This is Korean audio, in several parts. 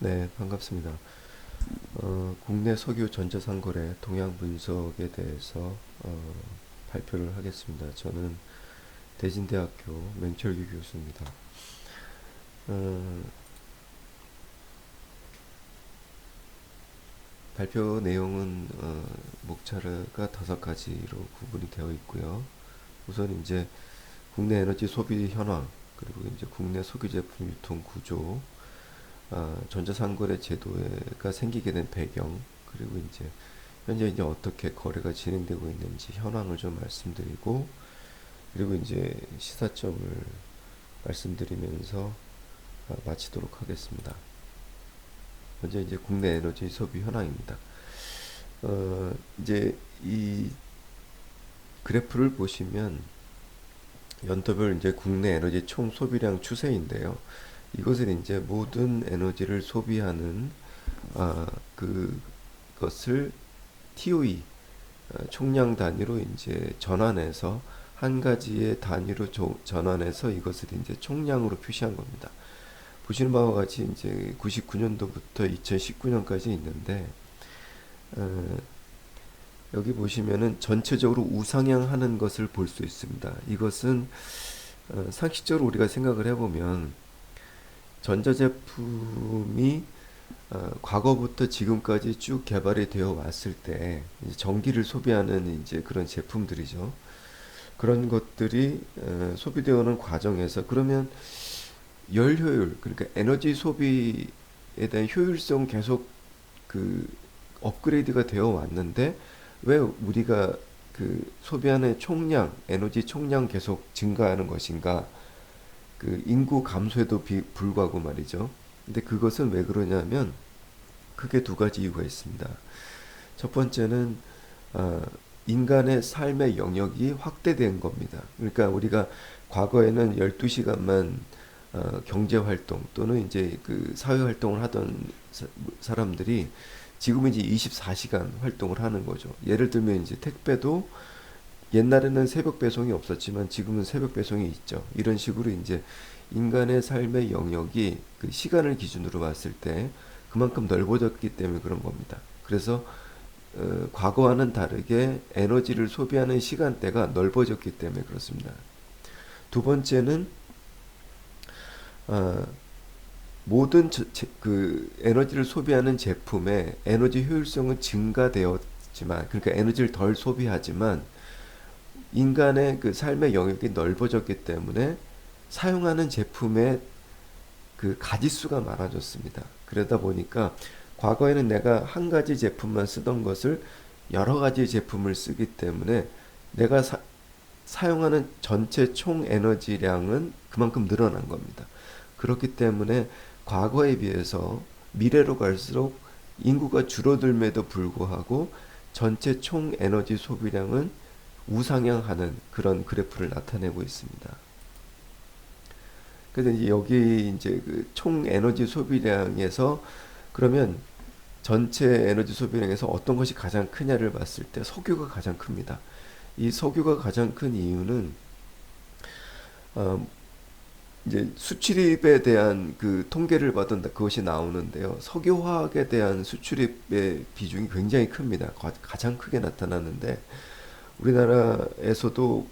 네, 반갑습니다. 국내 석유 전자상거래 동향 분석에 대해서 발표를 하겠습니다. 저는 대진대학교 맹철규 교수입니다. 어, 발표 내용은 목차가 5가지로 구분이 되어 있고요. 우선 이제 국내 에너지 소비 현황, 그리고 이제 국내 석유 제품 유통 구조, 전자상거래 제도가 생기게 된 배경, 그리고 현재 이제 어떻게 거래가 진행되고 있는지 현황을 좀 말씀드리고, 그리고 이제 시사점을 말씀드리면서 마치도록 하겠습니다. 먼저 이제 국내 에너지 소비 현황입니다. 이제 이 그래프를 보시면 연도별 이제 국내 에너지 총 소비량 추세인데요. 이것은 이제 모든 에너지를 소비하는 그것을 TOE 총량 단위로 이제 전환해서 한 가지의 단위로 전환해서 이것을 이제 총량으로 표시한 겁니다. 보시는 바와 같이 이제 99년도부터 2019년까지 있는데 어, 여기 보시면은 전체적으로 우상향하는 것을 볼 수 있습니다. 이것은 상식적으로 우리가 생각을 해보면 전자제품이 과거부터 지금까지 쭉 개발이 되어 왔을 때 이제 전기를 소비하는 이제 그런 제품들이죠. 그런 것들이 소비되어오는 과정에서 그러면 열 효율, 그러니까 에너지 소비에 대한 효율성 계속 그 업그레이드가 되어 왔는데 왜 우리가 그 소비하는 총량, 에너지 총량 계속 증가하는 것인가? 그 인구 감소에도 불구하고 말이죠. 근데 그것은 왜 그러냐면 크게 2가지 이유가 있습니다. 첫 번째는 어, 인간의 삶의 영역이 확대된 겁니다. 그러니까 우리가 과거에는 12시간만 경제 활동 또는 이제 그 사회 활동을 하던 사람들이 지금은 이제 24시간 활동을 하는 거죠. 예를 들면 이제 택배도 옛날에는 새벽 배송이 없었지만 지금은 새벽 배송이 있죠. 이런 식으로 이제 인간의 삶의 영역이 그 시간을 기준으로 봤을 때 그만큼 넓어졌기 때문에 그런 겁니다. 그래서 과거와는 다르게 에너지를 소비하는 시간대가 넓어졌기 때문에 그렇습니다. 두 번째는 어, 모든 그 에너지를 소비하는 제품의 에너지 효율성은 증가되었지만, 그러니까 에너지를 덜 소비하지만 인간의 그 삶의 영역이 넓어졌기 때문에 사용하는 제품의 그 가지수가 많아졌습니다. 그러다 보니까 과거에는 내가 한 가지 제품만 쓰던 것을 여러 가지 제품을 쓰기 때문에 내가 사용하는 전체 총 에너지량은 그만큼 늘어난 겁니다. 그렇기 때문에 과거에 비해서 미래로 갈수록 인구가 줄어들매도 불구하고 전체 총 에너지 소비량은 우상향하는 그런 그래프를 나타내고 있습니다. 그래서 이제 여기 이제 그 총 에너지 소비량에서 그러면 전체 에너지 소비량에서 어떤 것이 가장 크냐를 봤을 때 석유가 가장 큽니다. 이 석유가 가장 큰 이유는 어, 이제 수출입에 대한 그 통계를 받은 그것이 나오는데요. 석유화학에 대한 수출입의 비중이 굉장히 큽니다. 가장 크게 나타나는데 우리나라에서도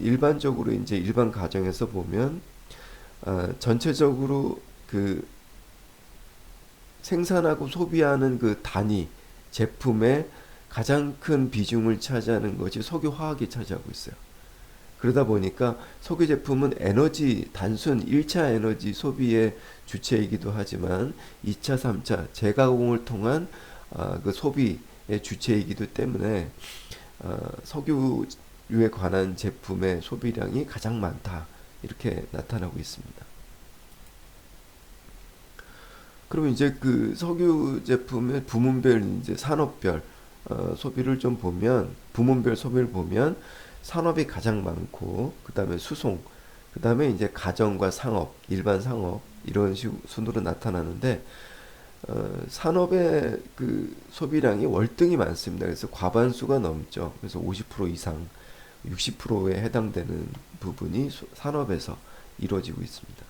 일반적으로 이제 일반 가정에서 보면 전체적으로 그 생산하고 소비하는 그 단위 제품의 가장 큰 비중을 차지하는 것이 석유화학이 차지하고 있어요. 그러다 보니까 석유 제품은 단순 1차 에너지 소비의 주체이기도 하지만 2차, 3차 재가공을 통한 그 소비의 주체이기도 때문에 석유에 관한 제품의 소비량이 가장 많다. 이렇게 나타나고 있습니다. 그러면 이제 그 석유 제품의 부문별 이제 산업별 소비를 좀 보면 부문별 소비를 보면 산업이 가장 많고 그다음에 수송 그다음에 이제 가정과 상업 일반 상업 이런 순으로 나타나는데 산업의 그 소비량이 월등히 많습니다. 그래서 과반수가 넘죠. 그래서 50% 이상 60%에 해당되는 부분이 산업에서 이루어지고 있습니다.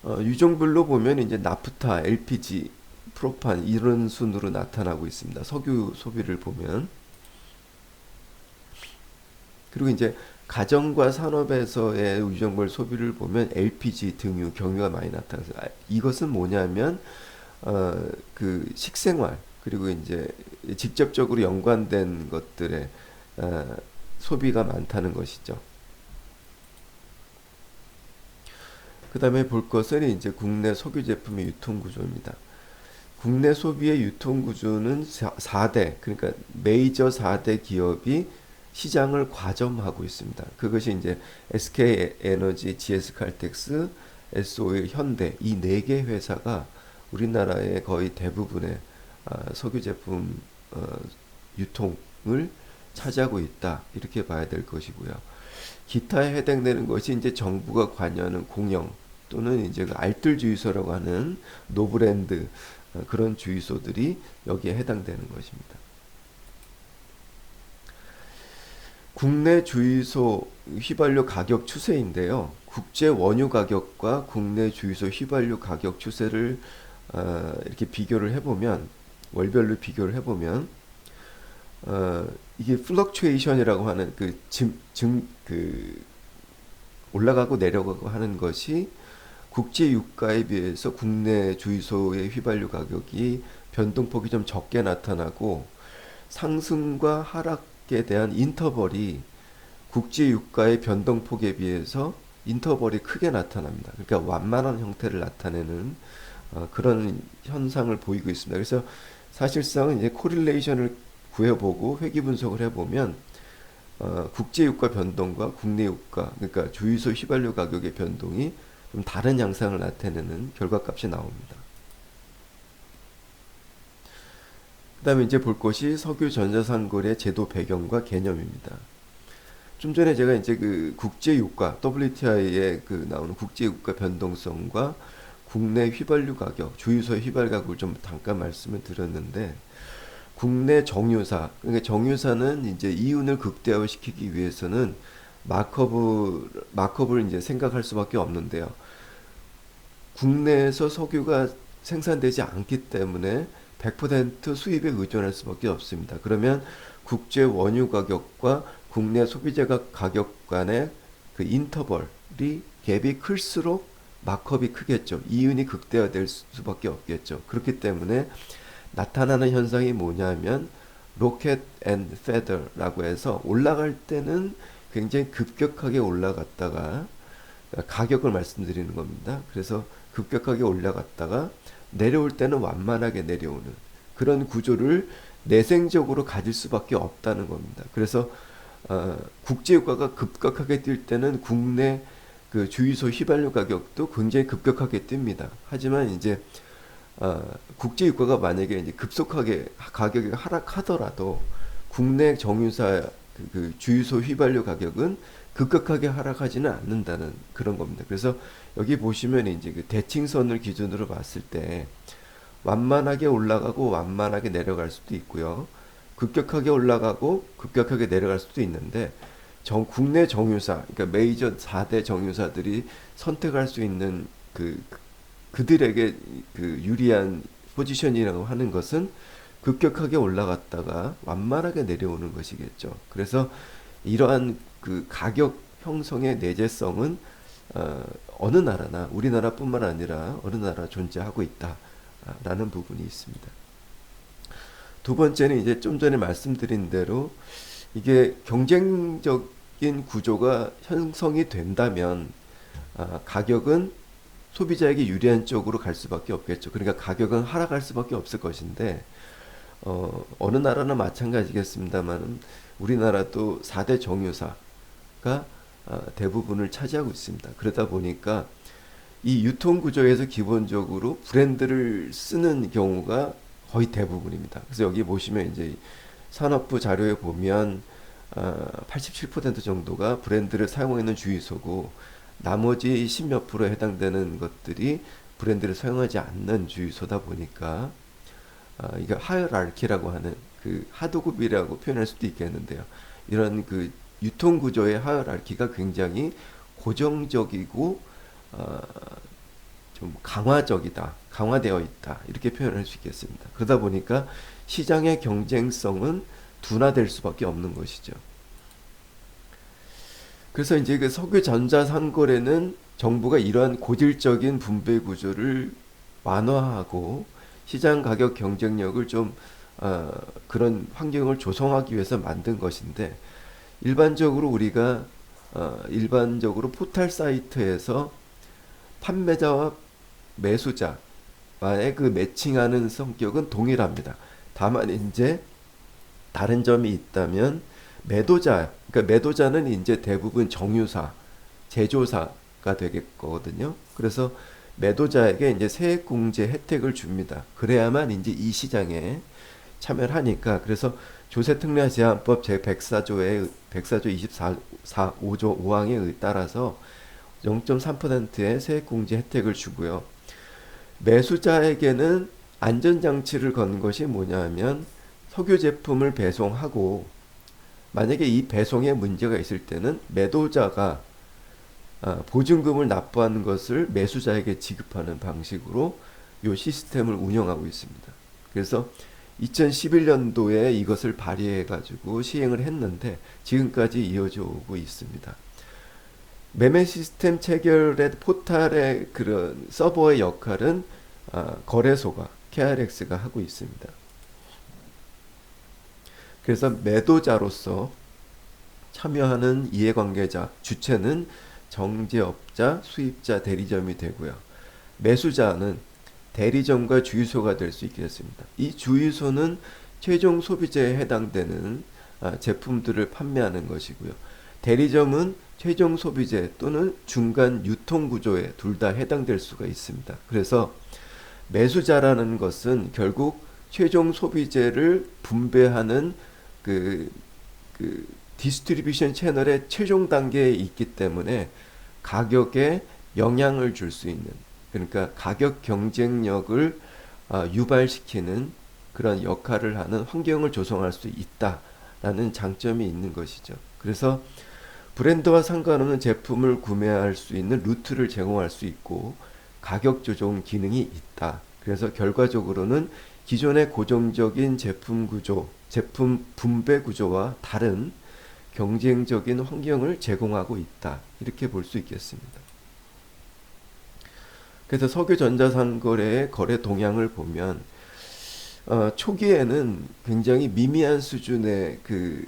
유종별로 보면 이제 나프타, LPG, 프로판 이런 순으로 나타나고 있습니다. 석유 소비를 보면. 그리고 이제 가정과 산업에서의 유정벌 소비를 보면 LPG 등유, 경유가 많이 나타나서 이것은 뭐냐면 그 식생활 그리고 이제 직접적으로 연관된 것들의 어, 소비가 많다는 것이죠. 그 다음에 볼 것은 이제 국내 석유 제품의 유통 구조입니다. 국내 소비의 유통 구조는 4대, 그러니까 메이저 4대 기업이 시장을 과점하고 있습니다. 그것이 이제 SK 에너지, GS 칼텍스, S-오일, 현대 이 네 개 회사가 우리나라의 거의 대부분의 석유 제품 유통을 차지하고 있다. 이렇게 봐야 될 것이고요. 기타에 해당되는 것이 이제 정부가 관여하는 공영 또는 이제 그 알뜰 주유소라고 하는 노브랜드 그런 주유소들이 여기에 해당되는 것입니다. 국내 주유소 휘발유 가격 추세인데요. 국제 원유 가격과 국내 주유소 휘발유 가격 추세를 이렇게 비교를 해보면 월별로 비교를 해보면 이게 플럭추에이션이라고 하는 그 올라가고 내려가고 하는 것이 국제 유가에 비해서 국내 주유소의 휘발유 가격이 변동폭이 좀 적게 나타나고 상승과 하락에 대한 인터벌이 국제 유가의 변동폭에 비해서 인터벌이 크게 나타납니다. 그러니까 완만한 형태를 나타내는 그런 현상을 보이고 있습니다. 그래서 사실상 이제 코릴레이션을 구해보고 회귀 분석을 해보면 국제 유가 변동과 국내 유가 그러니까 주유소 휘발유 가격의 변동이 좀 다른 양상을 나타내는 결과값이 나옵니다. 그 다음에 이제 볼 것이 석유 전자상거래 제도 배경과 개념입니다. 좀 전에 제가 이제 그 국제유가, WTI에 그 나오는 국제유가 변동성과 국내 휘발유 가격, 주유소 휘발유 가격을 좀 잠깐 말씀을 드렸는데, 국내 정유사, 그러니까 정유사는 이제 이윤을 극대화시키기 위해서는 마크업을 이제 생각할 수밖에 없는데요. 국내에서 석유가 생산되지 않기 때문에 100% 수입에 의존할 수밖에 없습니다. 그러면 국제 원유 가격과 국내 소비자 가격 간의 그 인터벌이 갭이 클수록 마크업이 크겠죠. 이윤이 극대화될 수밖에 없겠죠. 그렇기 때문에 나타나는 현상이 뭐냐면 로켓 앤 페더라고 해서 올라갈 때는 굉장히 급격하게 올라갔다가 가격을 말씀드리는 겁니다. 그래서 급격하게 올라갔다가 내려올 때는 완만하게 내려오는 그런 구조를 내생적으로 가질 수밖에 없다는 겁니다. 그래서 국제유가가 급격하게 뛸 때는 국내 그 주유소 휘발유 가격도 굉장히 급격하게 뜁니다. 하지만 이제 국제유가가 만약에 이제 급속하게 가격이 하락하더라도 국내 정유사 그 주유소 휘발유 가격은 급격하게 하락하지는 않는다는 그런 겁니다. 그래서 여기 보시면 이제 그 대칭선을 기준으로 봤을 때 완만하게 올라가고 완만하게 내려갈 수도 있고요. 급격하게 올라가고 급격하게 내려갈 수도 있는데 국내 정유사, 그러니까 메이저 4대 정유사들이 선택할 수 있는 그들에게 그 유리한 포지션이라고 하는 것은 급격하게 올라갔다가 완만하게 내려오는 것이겠죠. 그래서 이러한 그 가격 형성의 내재성은 어느 나라나 우리나라뿐만 아니라 어느 나라 존재하고 있다라는 부분이 있습니다. 두 번째는 이제 좀 전에 말씀드린 대로 이게 경쟁적인 구조가 형성이 된다면 가격은 소비자에게 유리한 쪽으로 갈 수밖에 없겠죠. 그러니까 가격은 하락할 수밖에 없을 것인데 어느 나라나 마찬가지겠습니다만 우리나라도 4대 정유사가 대부분을 차지하고 있습니다. 그러다 보니까 이 유통 구조에서 기본적으로 브랜드를 쓰는 경우가 거의 대부분입니다. 그래서 여기 보시면 이제 산업부 자료에 보면 87% 정도가 브랜드를 사용하고 있는 주유소고 나머지 10몇 프로에 해당되는 것들이 브랜드를 사용하지 않는 주유소다 보니까 이게 하이라키라고 하는 그 하도급이라고 표현할 수도 있겠는데요. 이런 그 유통 구조의 하이라키가 굉장히 고정적이고 좀 강화적이다, 강화되어 있다 이렇게 표현할 수 있겠습니다. 그러다 보니까 시장의 경쟁성은 둔화될 수밖에 없는 것이죠. 그래서 이제 그 석유 전자 상거래는 정부가 이러한 고질적인 분배 구조를 완화하고 시장 가격 경쟁력을 좀 그런 환경을 조성하기 위해서 만든 것인데 일반적으로 우리가 일반적으로 포털 사이트에서 판매자와 매수자와의 그 매칭하는 성격은 동일합니다. 다만 이제 다른 점이 있다면 그러니까 매도자는 이제 대부분 정유사, 제조사가 되겠거든요. 그래서 매도자에게 이제 세액공제 혜택을 줍니다. 그래야만 이제 이 시장에 참여를 하니까 그래서 조세특례제한법 제104조의 5조 5항에 따라서 0.3%의 세액공제 혜택을 주고요. 매수자에게는 안전장치를 건 것이 뭐냐면 석유 제품을 배송하고 만약에 이 배송에 문제가 있을 때는 매도자가 보증금을 납부하는 것을 매수자에게 지급하는 방식으로 이 시스템을 운영하고 있습니다. 그래서 2011년도에 이것을 발의해 가지고 시행을 했는데 지금까지 이어져 오고 있습니다. 매매 시스템 체결의 포탈의 그런 서버의 역할은 거래소가 KRX가 하고 있습니다. 그래서 매도자로서 참여하는 이해관계자, 주체는 정제업자, 수입자, 대리점이 되고요. 매수자는 대리점과 주유소가 될 수 있겠습니다. 이 주유소는 최종 소비자에 해당되는 제품들을 판매하는 것이고요. 대리점은 최종 소비재 또는 중간 유통 구조에 둘 다 해당될 수가 있습니다. 그래서 매수자라는 것은 결국 최종 소비재를 분배하는 그 디스트리뷰션 채널의 최종 단계에 있기 때문에 가격에 영향을 줄 수 있는 그러니까 가격 경쟁력을 유발시키는 그런 역할을 하는 환경을 조성할 수 있다라는 장점이 있는 것이죠. 그래서 브랜드와 상관없는 제품을 구매할 수 있는 루트를 제공할 수 있고 가격 조정 기능이 있다. 그래서 결과적으로는 기존의 고정적인 제품 구조, 제품 분배 구조와 다른 경쟁적인 환경을 제공하고 있다. 이렇게 볼 수 있겠습니다. 그래서 석유 전자상거래의 거래 동향을 보면 초기에는 굉장히 미미한 수준의 그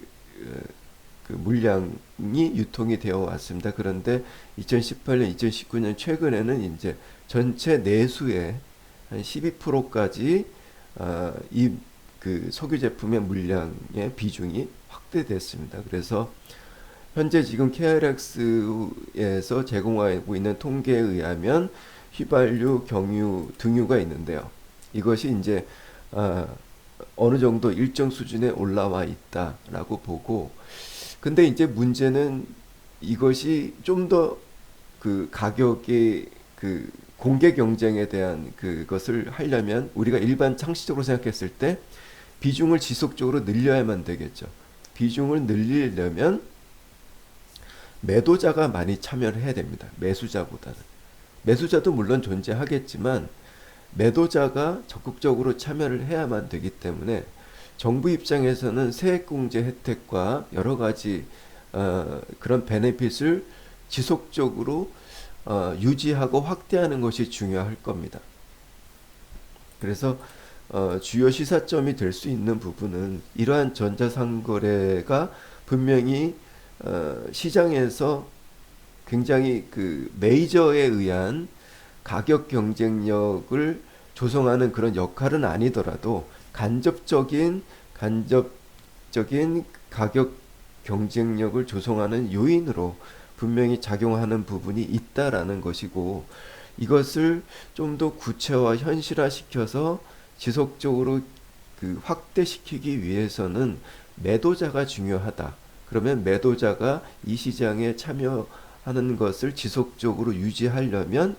물량이 유통이 되어 왔습니다. 그런데 2018년, 2019년 최근에는 이제 전체 내수의 한 12%까지 이 그 석유 제품의 물량의 비중이 확대됐습니다. 그래서 현재 지금 KRX에서 제공하고 있는 통계에 의하면 휘발유, 경유, 등유가 있는데요. 이것이 이제 어느 정도 일정 수준에 올라와 있다라고 보고, 근데 이제 문제는 이것이 좀 더 그 가격의 그 공개 경쟁에 대한 그것을 하려면 우리가 일반 상식적으로 생각했을 때 비중을 지속적으로 늘려야만 되겠죠. 비중을 늘리려면 매도자가 많이 참여를 해야 됩니다. 매수자보다는. 매수자도 물론 존재하겠지만 매도자가 적극적으로 참여를 해야만 되기 때문에 정부 입장에서는 세액공제 혜택과 여러 가지 그런 베네핏을 지속적으로 유지하고 확대하는 것이 중요할 겁니다. 그래서 주요 시사점이 될 수 있는 부분은 이러한 전자상거래가 분명히 시장에서 굉장히 그 메이저에 의한 가격 경쟁력을 조성하는 그런 역할은 아니더라도 간접적인 가격 경쟁력을 조성하는 요인으로 분명히 작용하는 부분이 있다라는 것이고, 이것을 좀 더 구체화 현실화시켜서 지속적으로 그 확대시키기 위해서는 매도자가 중요하다. 그러면 매도자가 이 시장에 참여하는 것을 지속적으로 유지하려면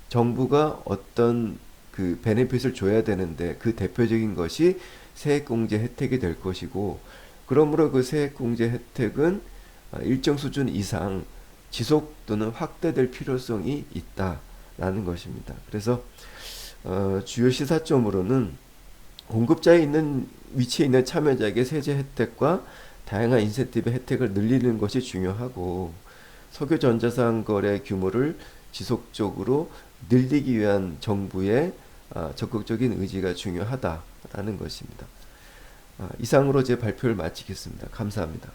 정부가 어떤 그 베네핏을 줘야 되는데 그 대표적인 것이 세액공제 혜택이 될 것이고, 그러므로 그 세액공제 혜택은 일정 수준 이상 지속 또는 확대될 필요성이 있다. 라는 것입니다. 그래서 주요 시사점으로는 공급자에 있는 위치에 있는 참여자에게 세제 혜택과 다양한 인센티브 혜택을 늘리는 것이 중요하고 석유 전자상 거래 규모를 지속적으로 늘리기 위한 정부의 적극적인 의지가 중요하다라는 것입니다. 이상으로 제 발표를 마치겠습니다. 감사합니다.